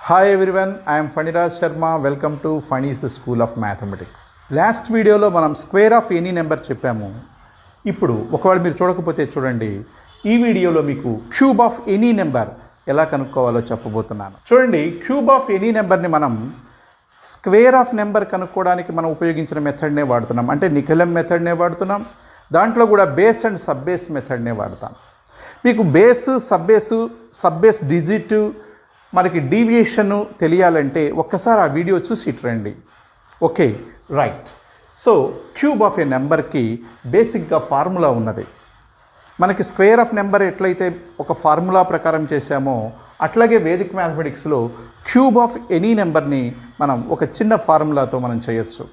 Hi everyone, I'm Phaniraj Sharma. Welcome to Phani's school of mathematics. Last వీడియోలో మనం square of any number చెప్పాము. ఇప్పుడు ఒకవేళ మీరు చూడకపోతే చూడండి, ఈ వీడియోలో మీకు క్యూబ్ ఆఫ్ ఎనీ నెంబర్ ఎలా కనుక్కోవాలో చెప్పబోతున్నాను. చూడండి, క్యూబ్ ఆఫ్ ఎనీ నెంబర్ని మనం స్క్వేర్ ఆఫ్ నెంబర్ కనుక్కోవడానికి మనం ఉపయోగించిన మెథడ్నే వాడుతున్నాం. అంటే నిఖిలం మెథడ్నే వాడుతున్నాం. దాంట్లో కూడా బేస్ అండ్ సబ్ బేస్ మెథడ్నే వాడతాం. మీకు బేస్, సబ్ బేస్ డిజిట్, మనకి డీవియేషను తెలియాలంటే ఒక్కసారి ఆ వీడియో చూసి ఇట్రండి. Okay, right. So cube of a నెంబర్కి బేసిక్గా ఫార్ములా ఉన్నది. మనకి స్క్వేర్ ఆఫ్ నెంబర్ ఎట్లయితే ఒక ఫార్ములా ప్రకారం చేశామో అట్లాగే వేదిక్ మ్యాథమెటిక్స్లో క్యూబ్ ఆఫ్ ఎనీ నెంబర్ని మనం ఒక చిన్న ఫార్ములాతో మనం చేయొచ్చు.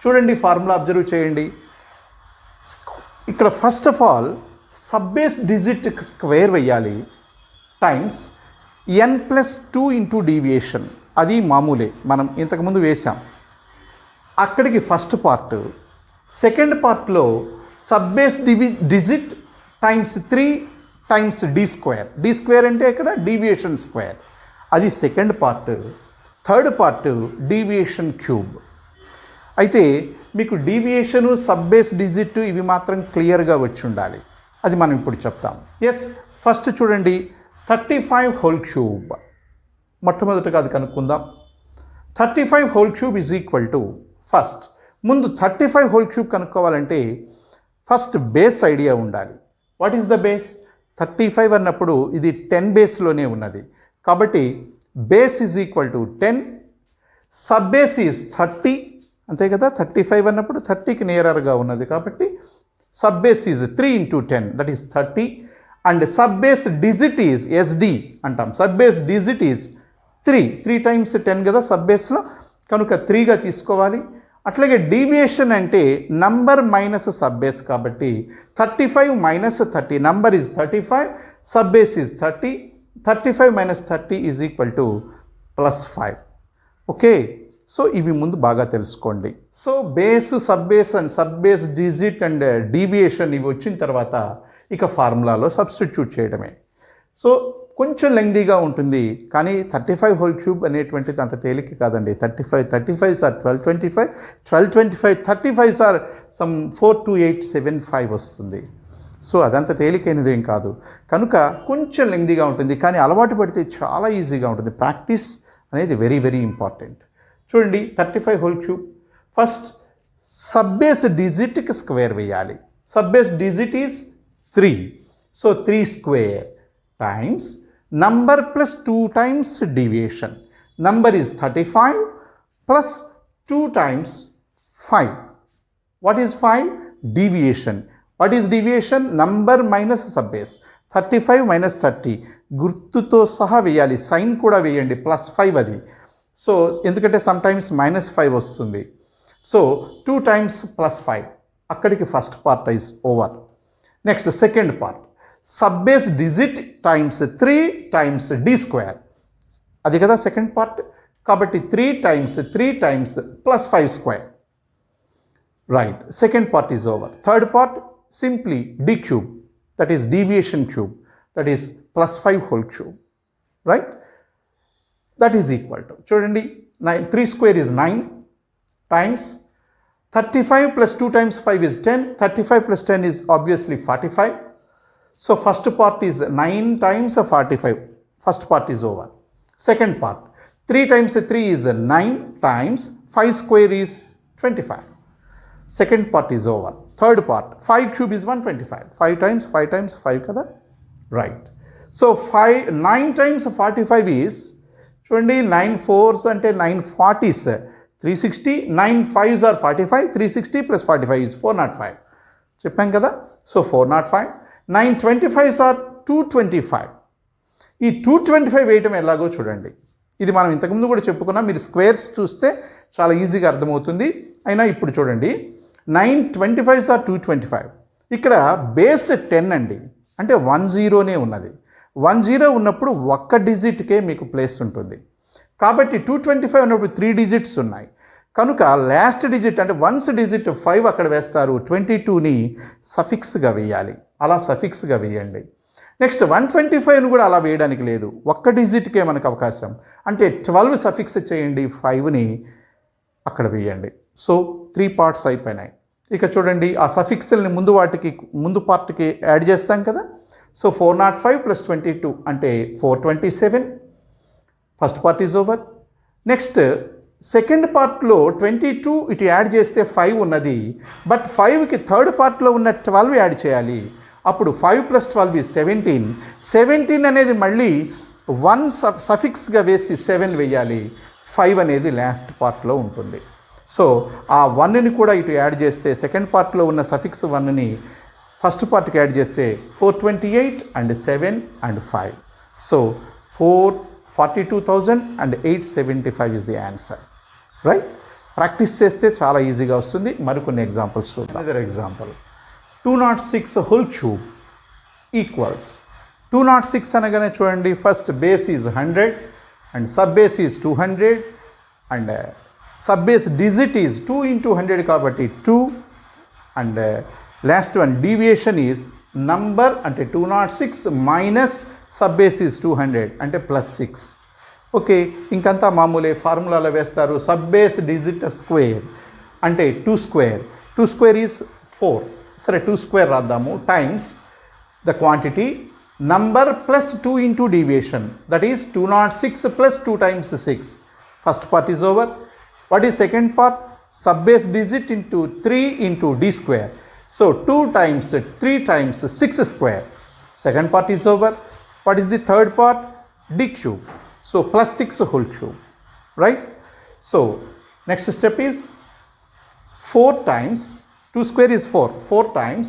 చూడండి, ఫార్ములా అబ్జర్వ్ చేయండి. ఇక్కడ first of all sub base digit square వేయాలి టైమ్స్ n+2 ఇంటూ డీవియేషన్. అది మామూలే, మనం ఇంతకుముందు వేసాం. అక్కడికి ఫస్ట్ పార్ట్. సెకండ్ పార్ట్లో sub base digit times 3 times D square అంటే ఇక్కడ డీవియేషన్ స్క్వేర్, అది second part. Third part deviation cube. అయితే మీకు డీవియేషను, సబ్ బేస్ డిజిట్ ఇవి మాత్రం క్లియర్గా వచ్చి ఉండాలి. అది మనం ఇప్పుడు చెప్తాం. ఎస్, ఫస్ట్ చూడండి, 35 హోల్ క్యూబ్. మొట్టమొదటిగా అది కనుక్కుందాం. 35 whole cube is equal to, first ముందు 35 హోల్ క్యూబ్ కనుక్కోవాలంటే ఫస్ట్ బేస్ ఐడియా ఉండాలి. What is the base? 35 అన్నప్పుడు ఇది 10 బేస్లోనే ఉన్నది కాబట్టి base is equal to 10, sub base is 30. అంతే కదా, 35 అన్నప్పుడు 30కి నియరర్గా ఉన్నది కాబట్టి sub base is 3 into 10, that is 30. And sub base digit is SD అంటాం. Sub base digit is 3 times 10 కదా సబ్ బేస్లో, కనుక 3గా తీసుకోవాలి. అట్లాగే డీవియేషన్ అంటే నంబర్ మైనస్ సబ్ బేస్ కాబట్టి 35 minus 30, number is 35, sub base is 30. 35 minus 30 is equal to +5. Okay, so ఇవి ముందు బాగా తెలుసుకోండి. So base, sub base and sub base digit and deviation ఇవి వచ్చిన తర్వాత ఇక ఫార్ములాలో సబ్స్టిట్యూట్ చేయడమే. సో కొంచెం లెంగ్దీగా ఉంటుంది, కానీ 35 హోల్ క్యూబ్ అనేటువంటిది అంత తేలిక కాదండి. 35 సార్ 1225, 1225 35 సార్ సమ్ 42875 వస్తుంది. సో అదంత తేలికైనది ఏం కాదు, కనుక కొంచెం లెంగ్దీగా ఉంటుంది. కానీ అలవాటు పడితే చాలా ఈజీగా ఉంటుంది. ప్రాక్టీస్ అనేది వెరీ వెరీ ఇంపార్టెంట్. చూడండి, 35 whole cube. First sub base డిజిట్కి స్క్వేర్ వేయాలి. Sub base digit is 3, so 3 square times number plus 2 times deviation. Number is 35 plus 2 times 5. What is 5? Deviation. What is deviation? Number minus sub base. 35 minus 30 గుర్తుతో సహా వేయాలి, sign కూడా వేయండి, +5 అది. So ఎందుకంటే sometimes -5 వస్తుంది. సో 2 times +5, అక్కడికి first part is over. Next second part, sub base digit times 3 times D square, అది కదా సెకండ్ పార్ట్. కాబట్టి 3 times 3 times +5 square. Right, second part is over. Third part simply D cube, that is deviation cube, that is +5 whole cube. Right, that is equal to, చూడండి, 3 square is 9 times 35 plus 2 times 5 is 10. 35 plus 10 is obviously 45. So first part is 9 times 45. First part is over. Second part, 3 times 3 is 9 times 5 square is 25. Second part is over. Third part, 5 cube is 125. 5 times 5 kada? Right. So 9 times 45 is 20, 9 4s అంటే 9 40s, 360, 9 5s are 45, 360 plus 45 is 405. చెప్పాం కదా, so 405. 9 25s are 225. ఈ 225 వేయటం ఎలాగో చూడండి. ఇది మనం ఇంతకుముందు కూడా చెప్పుకున్నాం, మీరు స్క్వేర్స్ చూస్తే చాలా ఈజీగా అర్థమవుతుంది. అయినా ఇప్పుడు చూడండి, 9 25s are 225. ఇక్కడ బేస్ 10 అండి, అంటే 10నే ఉన్నది. 10 ఉన్నప్పుడు ఒక్క డిజిట్కే మీకు ప్లేస్ ఉంటుంది. కాబట్టి 225 ఉన్నప్పుడు 3 డిజిట్స్ ఉన్నాయి, కనుక లాస్ట్ డిజిట్ అంటే వన్స్ డిజిట్ 5 అక్కడ వేస్తారు. 22ని సఫిక్స్గా వేయాలి, అలా సఫిక్స్గా వేయండి. నెక్స్ట్ 125ను కూడా అలా వేయడానికి లేదు, ఒక్క డిజిట్కే మనకు అవకాశం. అంటే 12 సఫిక్స్ చేయండి, 5ని అక్కడ వేయండి. సో 3 పార్ట్స్ అయిపోయినాయి. ఇక చూడండి, ఆ సఫిక్స్ని ముందు పార్ట్కి యాడ్ చేస్తాం కదా. సో 405 + 22 అంటే 427. First part is over. Next second పార్ట్లో 22 ఇటు యాడ్ చేస్తే 5 ఉన్నది, బట్ 5కి థర్డ్ పార్ట్లో ఉన్న 12 యాడ్ చేయాలి. అప్పుడు 5 + 12 is 17. 17 అనేది మళ్ళీ 1 సఫిక్స్గా వేసి 7 వేయాలి. 5 అనేది లాస్ట్ పార్ట్లో ఉంటుంది. సో ఆ 1ని కూడా ఇటు యాడ్ చేస్తే సెకండ్ పార్ట్లో ఉన్న సఫిక్స్ 1ని ఫస్ట్ పార్ట్కి యాడ్ చేస్తే 428 and 7 and 5. So 442,875 is the answer. Right? Practice చేస్తే చాలా ఈజీగా వస్తుంది. మరికొన్ని ఎగ్జాంపుల్స్ చూద్దాం. Other example, 206 whole cube equals 206 అనగానే చూడండి, first base is 100 and sub base is 200 and sub base digit is 2 into 100 కాబట్టి 2 and last one deviation is number అంటే 206 మైనస్ సబ్ బేస్ ఈజ్ 200 అంటే +6. ఓకే, ఇంకంతా మామూలే, ఫార్ములాలో వేస్తారు. సబ్ బేస్ డిజిట్ స్క్వేర్ అంటే 2 square. 2 square is 4. సరే, 2 square రాద్దాము. Times the quantity number plus 2 into deviation, that is 206 + 2 times 6. First part is over. What is second part? Sub base digit into 3 into d square. So 2 times 3 times 6 square. Second part is over. What is the third part? D cube. So +6 whole cube. Right? So next step is 4 times 2 square is 4. 4 times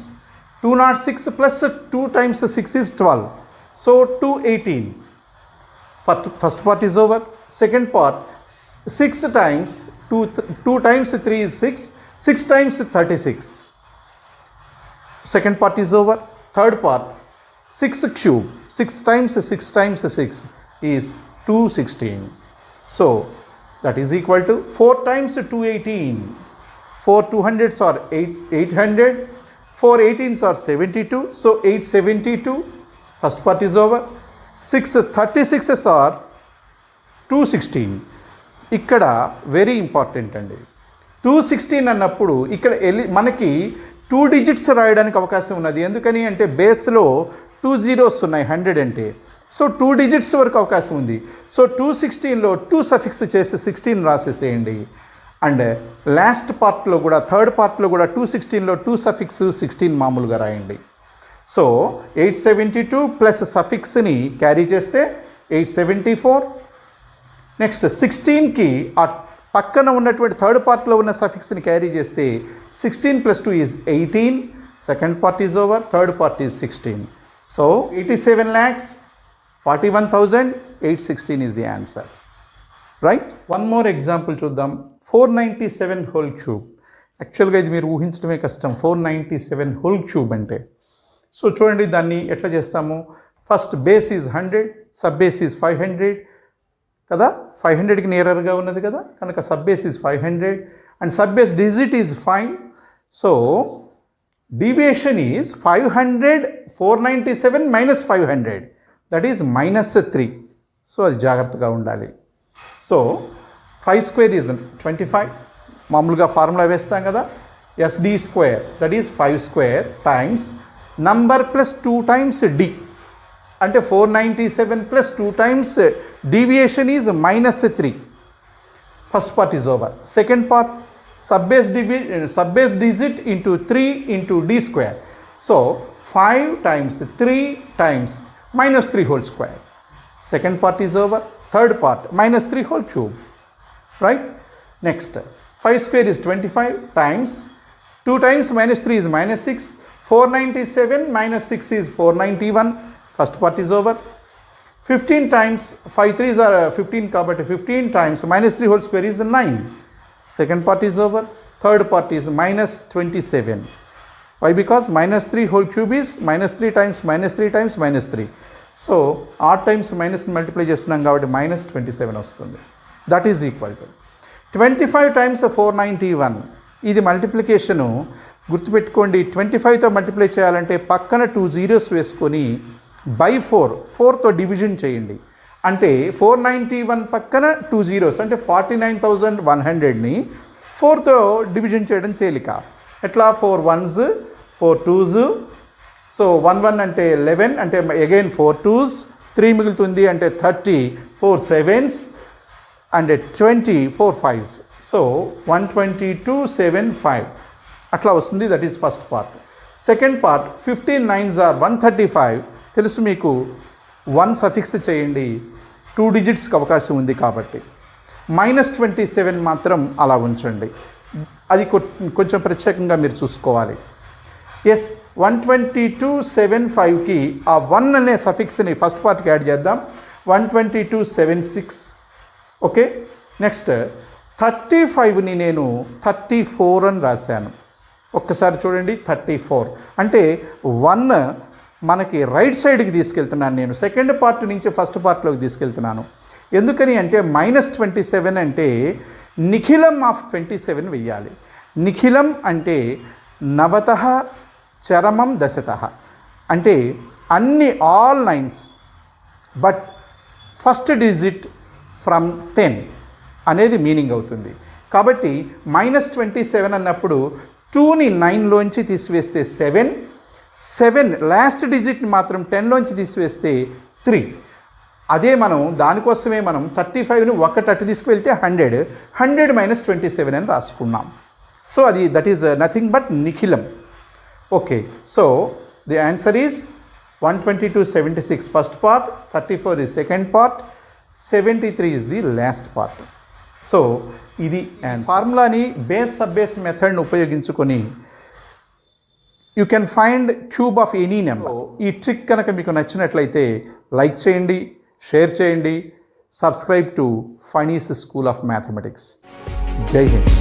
206 plus 2 times 6 is 12. So 218. First part is over. Second part 6 times 2 times 3 is 6. 6 times 36. Second part is over. Third part 6 cube. 6 times 6 times 6 is 216. So that is equal to 4 times 218. 4 200s are 800. 4 18s are 72. So 872. First part is over. 6 36s are 216. ఇక్కడ very important అండి. 216 అన్నప్పుడు ఇక్కడ మనకి 2 digits రాయడానికి అవకాశం ఉన్నది. ఎందుకని అంటే బేస్లో 2 zeros ఉన్నాయి 100 అంటే. సో 2 digits వరకు అవకాశం ఉంది. సో 216లో 2 సఫిక్స్ చేసి 16 రాసేసేయండి. అండ్ లాస్ట్ పార్ట్లో కూడా థర్డ్ పార్ట్లో కూడా 216లో 2 సఫిక్స్ 16 మామూలుగా రాయండి. సో 872 ప్లస్ సఫిక్స్ని క్యారీ చేస్తే 874. నెక్స్ట్ 16కి ఆ పక్కన ఉన్నటువంటి థర్డ్ పార్ట్లో ఉన్న సఫిక్స్ని క్యారీ చేస్తే 16 + 2 is 18. Second part is over. Third part is 16. So 87,41,816 is the answer. Right? One more example చూద్దాం. 497 whole cube. యాక్చువల్గా ఇది మీరు ఊహించడమే కష్టం, 497 whole cube అంటే. సో చూడండి దాన్ని ఎట్లా చేస్తాము. First base is 100, sub base is 500 కదా. 500కి నియరర్గా ఉన్నది కదా, కనుక sub base is 500 and sub base digit is 5. So deviation is 500 497 minus 500, that is -3. So అది జాగ్రత్తగా ఉండాలి. So 5 square is 25. మామూలుగా ఫార్ములా వేస్తాం కదా, SD², that is 5 square times number plus 2 times D అంటే 497 + 2 times deviation is -3. First part is over. Second part sub base digit into 3 into D². So 5 times 3 times -3 whole square. Second part is over. Third part -3 whole cube. Right? Next 5 square is 25 times 2 times -3 is -6. 497 -6 is 491. First part is over. 15 times 5 3s are 15 కాబట్టి 15 times -3 whole square is 9. Second part is over. Third part is -27. Why? Because -3 whole cube is -3 times -3 times -3. So R times minus multiply చేస్తున్నాం కాబట్టి -27 వస్తుంది. That is equal to 25 times 491. ఇది multiplication గుర్తుపెట్టుకోండి. 25తో multiply చేయాలంటే పక్కన 2 zeros వేసుకొని by 4తో division చేయండి. అంటే 491 పక్కన 2 zeros అంటే 49,100ని 4తో డివిజన్ చేయడం తేలిక. ఎట్లా 4 1s 4 2s, సో 1 1 అంటే 11 అంటే అగైన్ 4 2s, 3 మిగులుతుంది అంటే 30, 4 7s అండ్ 20, 4 5s. సో 122,705 అట్లా వస్తుంది. That is first part. Second part 15 9s are 135. తెలుసు మీకు, 1 సఫిక్స్ చేయండి, 2 digitsకి అవకాశం ఉంది కాబట్టి. -27 మాత్రం అలా ఉంచండి, అది కొంచెం ప్రత్యేకంగా మీరు చూసుకోవాలి. ఎస్, 122,705కి ఆ 1 అనే సఫిక్స్ని ఫస్ట్ పార్ట్కి యాడ్ చేద్దాం. 122,76. ఓకే, నెక్స్ట్ 35ని నేను 34 అని రాశాను. ఒక్కసారి చూడండి, 34 అంటే 1 మనకి రైట్ సైడ్కి తీసుకెళ్తున్నాను నేను, సెకండ్ పార్ట్ నుంచి ఫస్ట్ పార్ట్లోకి తీసుకెళ్తున్నాను. ఎందుకని అంటే -27 అంటే నిఖిలం ఆఫ్ 27 వెయ్యాలి. నిఖిలం అంటే నవతః చరమం దశతః అంటే అన్ని all 9s, but first digit from 10 అనేది మీనింగ్ అవుతుంది. కాబట్టి -27 అన్నప్పుడు 2ని 9లోంచి తీసివేస్తే 7, లాస్ట్ డిజిట్ని మాత్రం 10లోంచి తీసివేస్తే 3. అదే మనం దానికోసమే మనం 35ని ఒకటి అటు తీసుకువెళ్తే 100 -27 అని రాసుకున్నాం. సో అది దట్ ఈస్ నథింగ్ బట్ నిఖిలం. Okay, so the answer is 122,76 first part, 34 is second part, 73 is the last part. So ఇది ఫార్ములాని బేస్ సబ్ బేస్ మెథడ్ని ఉపయోగించుకొని you can find cube of any number. ఈ ట్రిక్ కనుక మీకు నచ్చినట్లయితే లైక్ చేయండి, షేర్ చేయండి, subscribe to Phani's school of mathematics. జై హింద్.